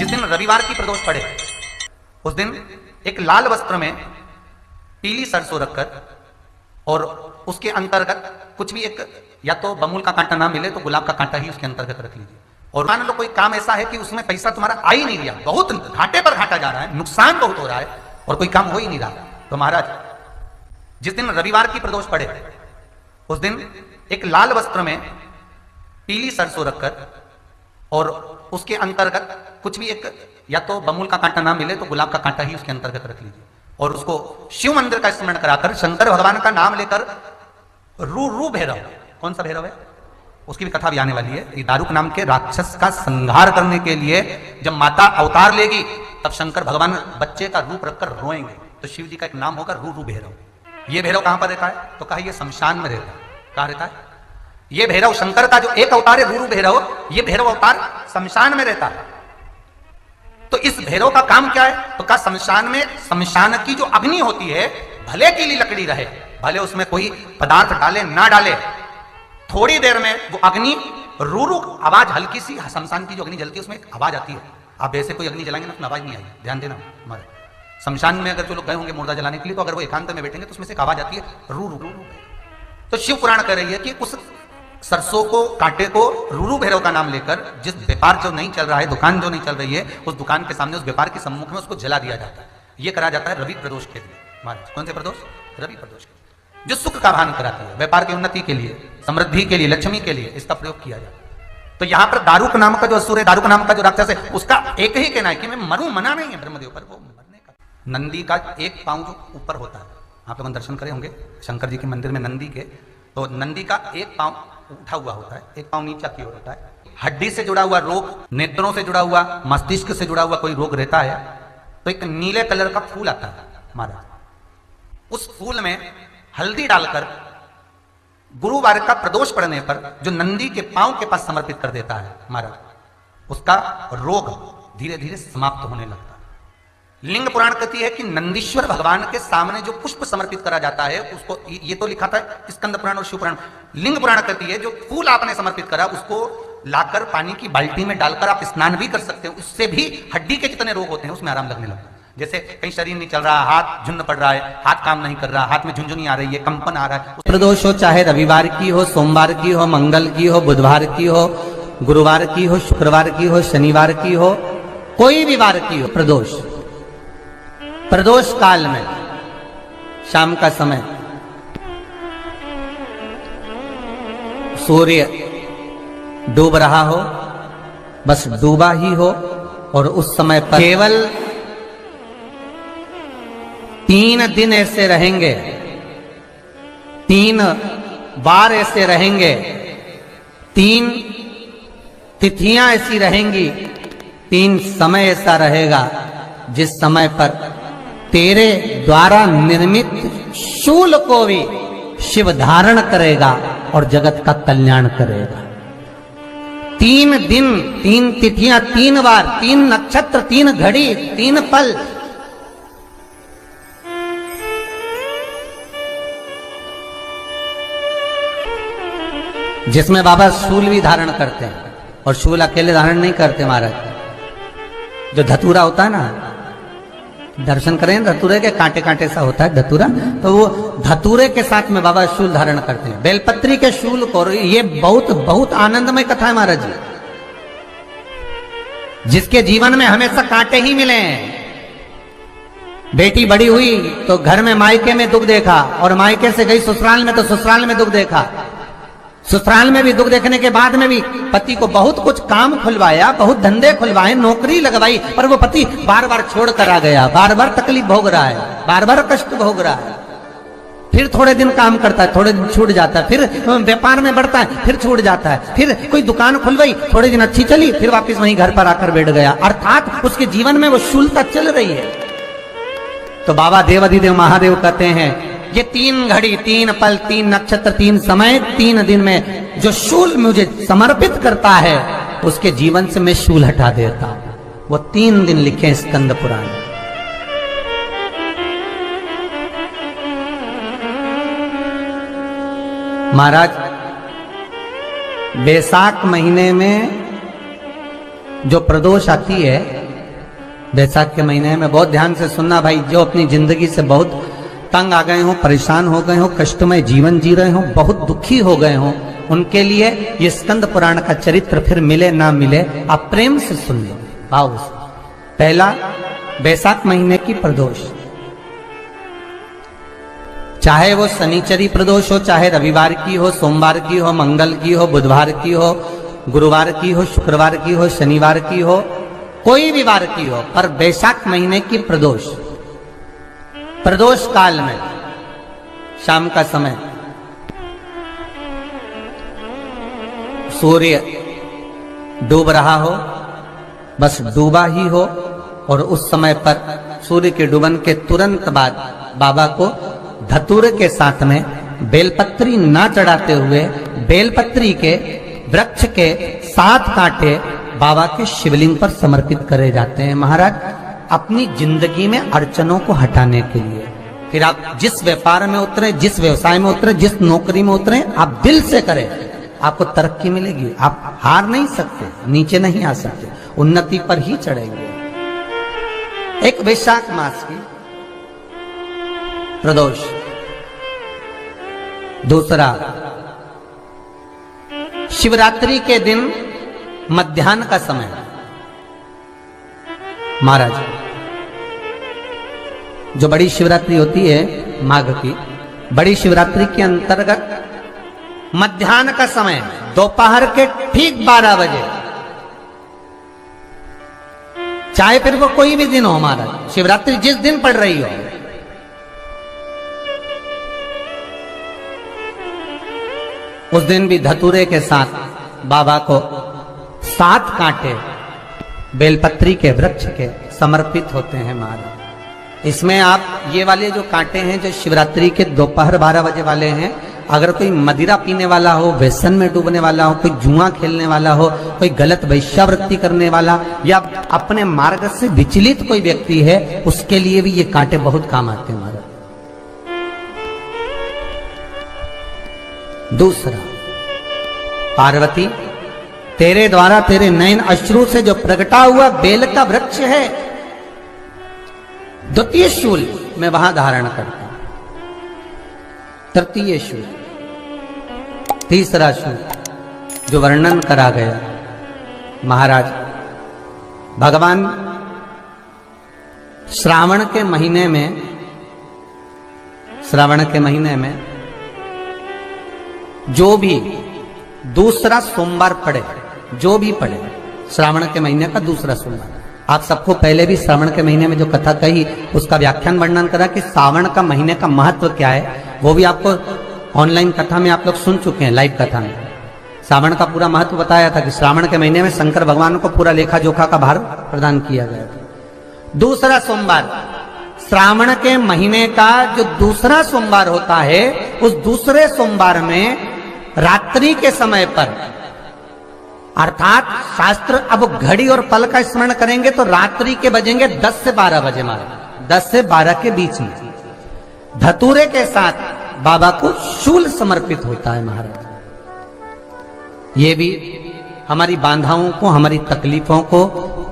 दिन रविवार की प्रदोष पड़े उस दिन एक लाल वस्त्र में पीली सरसों रखकर और उसके अंतर्गत कुछ भी एक या तो बमूल का कांटा ना मिले तो गुलाब का कांटा ही उसके अंतर्गत रख लीजिए। और मान लो कोई काम ऐसा है कि उसमें पैसा तुम्हारा आ ही नहीं रहा, बहुत घाटे पर घाटा जा रहा है, नुकसान बहुत हो रहा है और कोई काम हो ही नहीं रहा, तो महाराज जिस दिन रविवार की प्रदोष पड़े उस दिन एक लाल वस्त्र में पीली सरसों रखकर और उसके अंतर्गत कुछ भी एक या तो बमूल का कांटा ना मिले तो गुलाब का कांटा ही उसके अंतर्गत रख लीजिए और उसको शिव मंदिर का स्मरण कराकर शंकर भगवान का नाम लेकर रू भैरव, कौन सा भैरव है उसकी भी कथा भी आने वाली है। ये दारुक नाम के राक्षस का संहार करने के लिए जब माता अवतार लेगी तब शंकर भगवान बच्चे का रूप रखकर रोएंगे, तो शिव जी का एक नाम होगा रू भैरव। ये भैरव कहां पर रहता है तो कहा ये शमशान में रहता है। कहां रहता है ये भैरव? शंकर का जो एक अवतार है रू भैरव, ये भैरव अवतार शमशान में रहता है। तो इस भैरव का काम क्या है तो कहा शमशान में शमशान की जो अग्नि होती है भले की लकड़ी रहे, भले उसमें कोई पदार्थ डाले ना डाले, थोड़ी देर में वो अग्नि रू आवाज हल्की सी, शमशान की जो अग्नि जलती है उसमें एक आवाज आती है। आप ऐसे कोई अग्नि जलाएंगे ना तो आवाज नहीं आएगी, ध्यान देना। हमारे शमशान में अगर जो लोग गए होंगे मुर्दा जलाने के लिए तो अगर वो एकांत में बैठेंगे तो उसमें से एक आवाज आती है रू रू रू। तो शिव पुराण कह रही है कि उस सरसों को कांटे को रूरू भैरव का नाम लेकर जिस व्यापार जो नहीं चल रहा है, दुकान जो नहीं चल रही है, उस दुकान के सामने उस व्यापार के सम्मुख में उसको जला दिया जाता है। यह करा जाता है रवि प्रदोष के लिए। महाराज कौन से प्रदोष? रवि प्रदोष के जो सुख का भान कराती है, व्यापार की उन्नति के लिए, समृद्धि के लिए, लक्ष्मी के लिए इसका प्रयोग किया जाता है। तो यहां पर दारुक नाम का जो असुर है, दारुक नाम का जो राक्षस है, उसका एक ही कहना है कि मैं मरूं, मना नहीं है ब्रह्मदेव पर, वो मरने का। नंदी का एक पांव जो ऊपर होता है, आप लोग दर्शन करे होंगे शंकर जी के मंदिर में नंदी के, तो नंदी का एक पांव उठा हुआ होता है, एक पांव नीचा की ओर होता है। हड्डी से जुड़ा हुआ रोग, नेत्रों से जुड़ा हुआ, मस्तिष्क से जुड़ा हुआ कोई रोग रहता है तो एक नीले कलर का फूल आता है महाराज, उस फूल में हल्दी डालकर गुरुवार का प्रदोष पड़ने पर जो नंदी के पांव के पास समर्पित कर देता है महाराज, उसका रोग धीरे धीरे समाप्त होने लगता है। लिंग पुराण कहती है कि नंदीश्वर भगवान के सामने जो पुष्प समर्पित करा जाता है उसको, ये तो लिखा था स्कंद पुराण और शिव पुराण, लिंग पुराण कहती है जो फूल आपने समर्पित करा उसको लाकर पानी की बाल्टी में डालकर आप स्नान भी कर सकते हो, उससे भी हड्डी के जितने रोग होते हैं उसमें आराम लगने लगता है। जैसे कहीं शरीर नहीं चल रहा, हाथ झुन्न पड़ रहा है, हाथ काम नहीं कर रहा, हाथ में झुंझुनी आ रही है, कंपन आ रहा है, प्रदोष हो चाहे रविवार की हो, सोमवार की हो, मंगल की हो, बुधवार की हो, गुरुवार की हो, शुक्रवार की हो, शनिवार की हो, कोई भी वार की हो, प्रदोष काल में शाम का समय सूर्य डूब रहा हो, बस डूबा ही हो, और उस समय पर केवल 3 दिन ऐसे रहेंगे, 3 बार ऐसे रहेंगे, 3 तिथियां ऐसी रहेंगी, 3 समय ऐसा रहेगा जिस समय पर तेरे द्वारा निर्मित शूल को भी शिव धारण करेगा और जगत का कल्याण करेगा। 3 दिन, 3 तिथियां, 3 बार, 3 नक्षत्र, 3 घड़ी, 3 पल, जिसमें बाबा शूल भी धारण करते हैं, और शूल अकेले धारण नहीं करते महाराज। जो धतूरा होता है ना, दर्शन करें धतूरे के, कांटे कांटे सा होता है धतूरा, तो वो धतूरे के साथ में बाबा शूल धारण करते हैं, बेलपत्री के शूल को। ये बहुत बहुत आनंदमय कथा है महाराज जी, जिसके जीवन में हमेशा कांटे ही मिले हैं। बेटी बड़ी हुई तो घर में मायके में दुख देखा, और मायके से गई ससुराल में तो ससुराल में दुख देखा, ससुराल में भी दुख देखने के बाद में भी पति को बहुत कुछ काम खुलवाया, बहुत धंधे खुलवाए, नौकरी लगवाई, पर वो पति बार बार छोड़ कर आ गया, बार बार तकलीफ भोग रहा है, बार बार कष्ट भोग रहा है। फिर थोड़े दिन काम करता है, थोड़े दिन छूट जाता है, फिर व्यापार में बढ़ता है, फिर छूट जाता है, फिर कोई दुकान खुलवाई, थोड़े दिन अच्छी चली, फिर वापस वहीं घर पर आकर बैठ गया, अर्थात उसके जीवन में वो शूलता चल रही है। तो बाबा देवाधिदेव महादेव कहते हैं ये 3 घड़ी, 3 पल, 3 नक्षत्र, 3 समय, 3 दिन में जो शूल मुझे समर्पित करता है उसके जीवन से मैं शूल हटा देता हूं। वो 3 दिन लिखे स्कंद पुराण। महाराज बैसाख महीने में जो प्रदोष आती है बैसाख के महीने में बहुत ध्यान से सुनना भाई, जो अपनी जिंदगी से बहुत तंग आ गए हो, परेशान हो गए हो, कष्टमय जीवन जी रहे हो, बहुत दुखी हो गए हो, उनके लिए ये स्कंद पुराण का चरित्र फिर मिले ना मिले, आप प्रेम से सुन लो भाव से। पहला, बैसाख महीने की प्रदोष, चाहे वो शनिचरी प्रदोष हो, चाहे रविवार की हो, सोमवार की हो, मंगल की हो, बुधवार की हो, गुरुवार की हो, शुक्रवार की हो, शनिवार की हो, कोई भी वार की हो, पर बैसाख महीने की प्रदोष, प्रदोष काल में शाम का समय सूर्य डूब रहा हो, बस डूबा ही हो, और उस समय पर सूर्य के डूबन के तुरंत बाद बाबा को धतूरे के साथ में बेलपत्री ना चढ़ाते हुए बेलपत्री के वृक्ष के 7 कांटे बाबा के शिवलिंग पर समर्पित करे जाते हैं महाराज, अपनी जिंदगी में अड़चनों को हटाने के लिए। फिर आप जिस व्यापार में उतरे, जिस व्यवसाय में उतरे, जिस नौकरी में उतरे, आप दिल से करें, आपको तरक्की मिलेगी। आप हार नहीं सकते, नीचे नहीं आ सकते, उन्नति पर ही चढ़ेंगे। एक वैशाख मास की प्रदोष, दूसरा शिवरात्रि के दिन मध्याह्न का समय महाराज, जो बड़ी शिवरात्रि होती है माघ की, बड़ी शिवरात्रि के अंतर्गत मध्याह्न का समय, दोपहर के ठीक 12 बजे, चाहे फिर वो कोई भी दिन हो महाराज, शिवरात्रि जिस दिन पड़ रही हो, उस दिन भी धतूरे के साथ बाबा को 7 कांटे बेलपत्री के वृक्ष के समर्पित होते हैं महाराज। इसमें आप ये वाले जो कांटे हैं, जो शिवरात्रि के दोपहर 12 बजे वाले हैं, अगर कोई मदिरा पीने वाला हो, व्यसन में डूबने वाला हो, कोई जुआ खेलने वाला हो, कोई गलत वैश्यावृत्ति करने वाला, या अपने मार्ग से विचलित कोई व्यक्ति है, उसके लिए भी ये कांटे बहुत काम आते हैं महाराज। दूसरा, पार्वती तेरे द्वारा तेरे नयन अश्रु से जो प्रगटा हुआ बेल का वृक्ष है, द्वितीय शूल मैं वहां धारण करता हूं, तृतीय शूल, तीसरा शूल जो वर्णन करा गया महाराज, भगवान श्रावण के महीने में, श्रावण के महीने में जो भी दूसरा सोमवार पड़े, जो भी पड़े, श्रावण के महीने का दूसरा सोमवार, आप सबको पहले भी श्रावण के महीने में जो कथा कही उसका व्याख्यान वर्णन करा कि श्रावण का महीने का महत्व क्या है, वो भी आपको ऑनलाइन कथा में आप लोग सुन चुके हैं, लाइव कथा में श्रावण का पूरा महत्व बताया था कि श्रावण के महीने में शंकर भगवान को पूरा लेखा जोखा का भार प्रदान किया गया था। दूसरा सोमवार, श्रावण के महीने का जो दूसरा सोमवार होता है, उस दूसरे सोमवार में रात्रि के समय पर, अर्थात शास्त्र अब घड़ी और पल का स्मरण करेंगे तो रात्रि के बजेंगे 10 से 12 बजे मारे, 10 से 12 के बीच में धतूरे के साथ बाबा को शूल समर्पित होता है महाराज। ये भी हमारी बाधाओं को, हमारी तकलीफों को,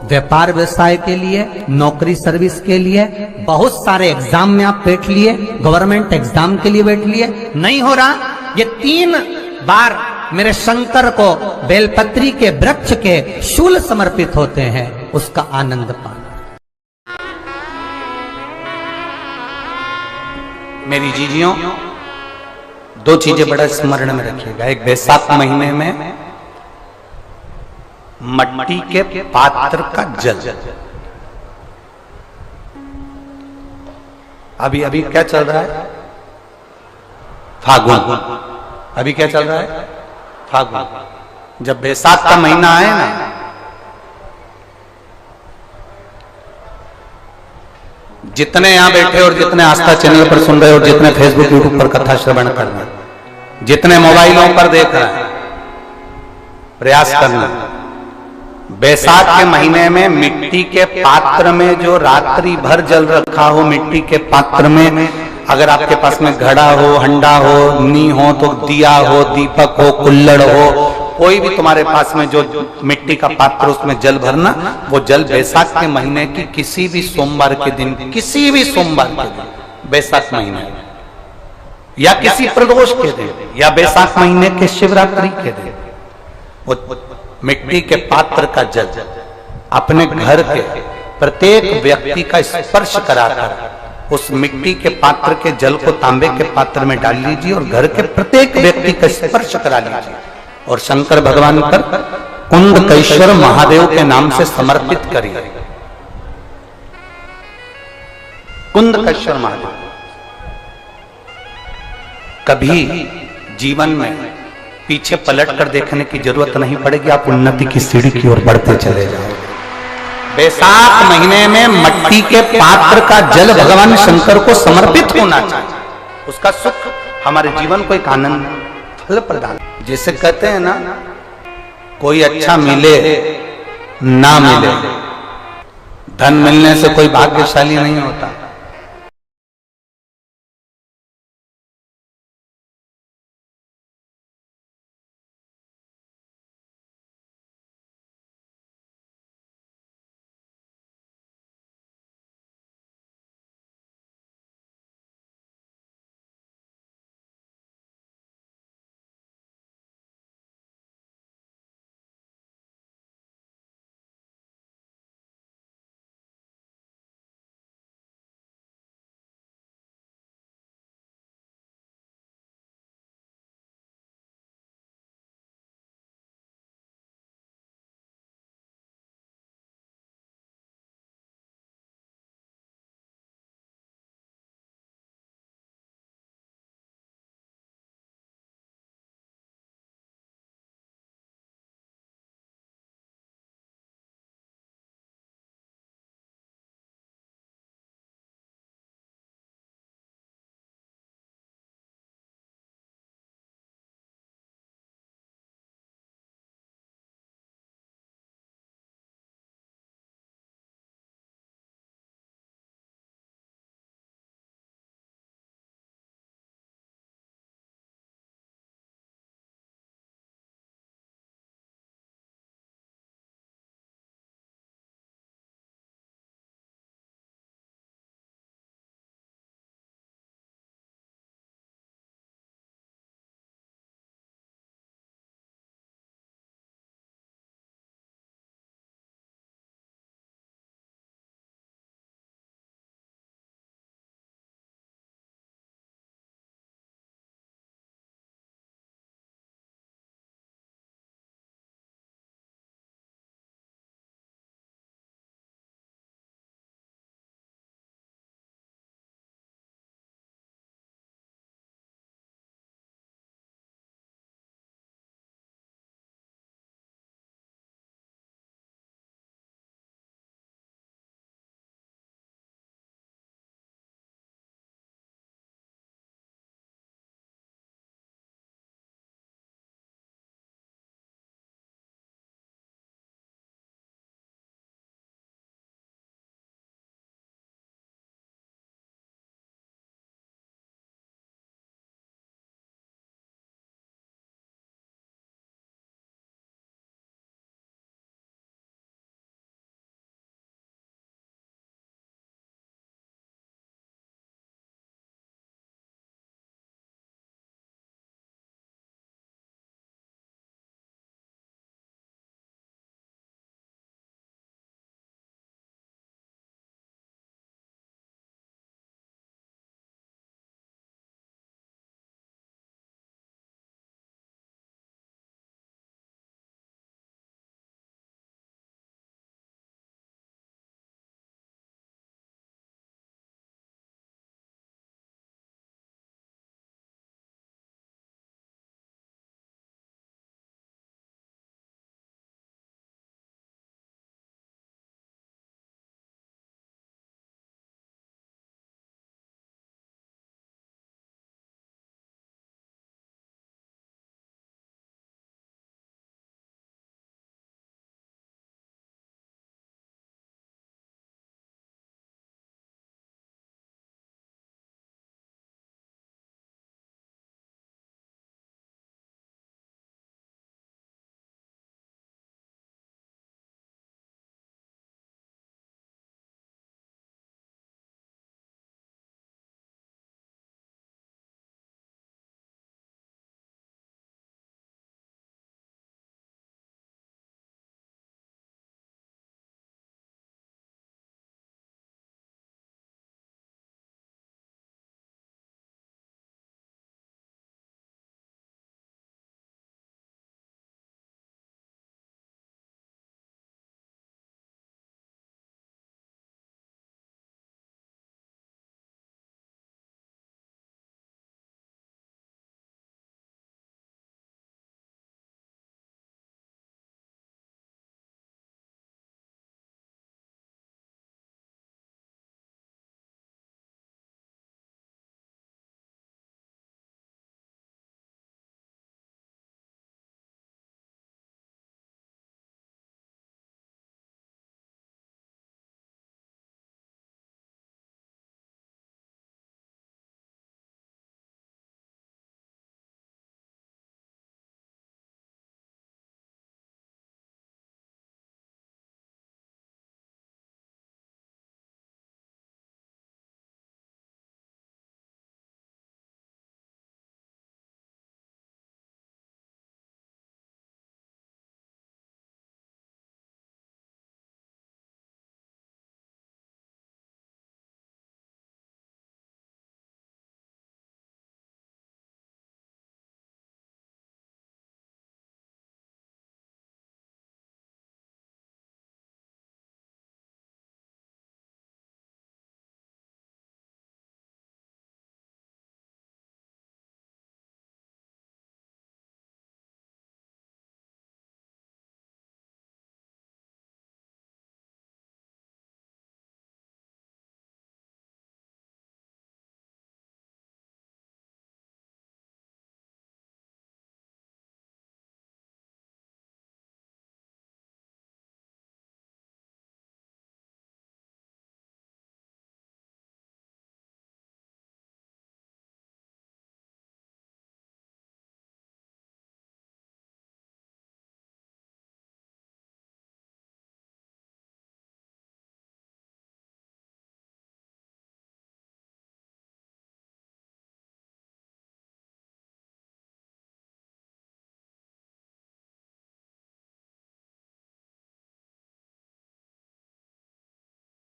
व्यापार व्यवसाय के लिए, नौकरी सर्विस के लिए, बहुत सारे एग्जाम में आप बैठ लिए, गवर्नमेंट एग्जाम के लिए बैठ लिए, नहीं हो रहा, ये 3 बार मेरे शंकर को बेलपत्री के वृक्ष के शूल समर्पित होते हैं, उसका आनंद पाना। मेरी जीजियों, 2 चीजें बड़ा स्मरण में रखिएगा। एक, बैसाख महीने में मट्टी के पात्र का जल, अभी क्या चल रहा है, फागुन, अभी क्या चल रहा है, फागुन। जब बैसाख का महीना आए ना, जितने यहां बैठे और जितने आस्था चैनल पर सुन रहे और जितने फेसबुक यूट्यूब पर कथा श्रवण कर रहे, जितने मोबाइलों पर देख रहे हैं, प्रयास करना, बैसाख के महीने में मिट्टी के पात्र में जो रात्रि भर जल रखा हो, मिट्टी के पात्र में, अगर आपके पास में घड़ा हो, हंडा हो, नी हो, तो दिया हो, दीपक हो, कुल्लड़ हो, कोई भी तुम्हारे पास में जो मिट्टी का पात्र उसमें जल भरना, वो जल बैसाख के महीने की किसी भी सोमवार के दिन, किसी भी सोमवार के दिन, बैसाख महीने या किसी प्रदोष के दिन या बैसाख महीने के शिवरात्रि के दिन, वो मिट्टी के पात्र का जल अपने घर के प्रत्येक व्यक्ति का स्पर्श कराकर उस मिट्टी के पात्र के जल को तांबे के पात्र में डाल लीजिए और घर के प्रत्येक व्यक्ति का स्पर्श करा लीजिए और शंकर भगवान पर कुंडकेश्वर महादेव के नाम से समर्पित करिए। कुंडकेश्वर महादेव। कभी जीवन में पीछे पलट कर देखने की जरूरत नहीं पड़ेगी, आप उन्नति की सीढ़ी की ओर बढ़ते चले जाओगे। बैसाख महीने में मिट्टी के पात्र का जल भगवान शंकर को समर्पित होना चाहिए, उसका सुख हमारे जीवन को एक आनंद फल प्रदान। जैसे कहते हैं ना, कोई अच्छा मिले ना मिले, धन मिलने से कोई भाग्यशाली नहीं होता।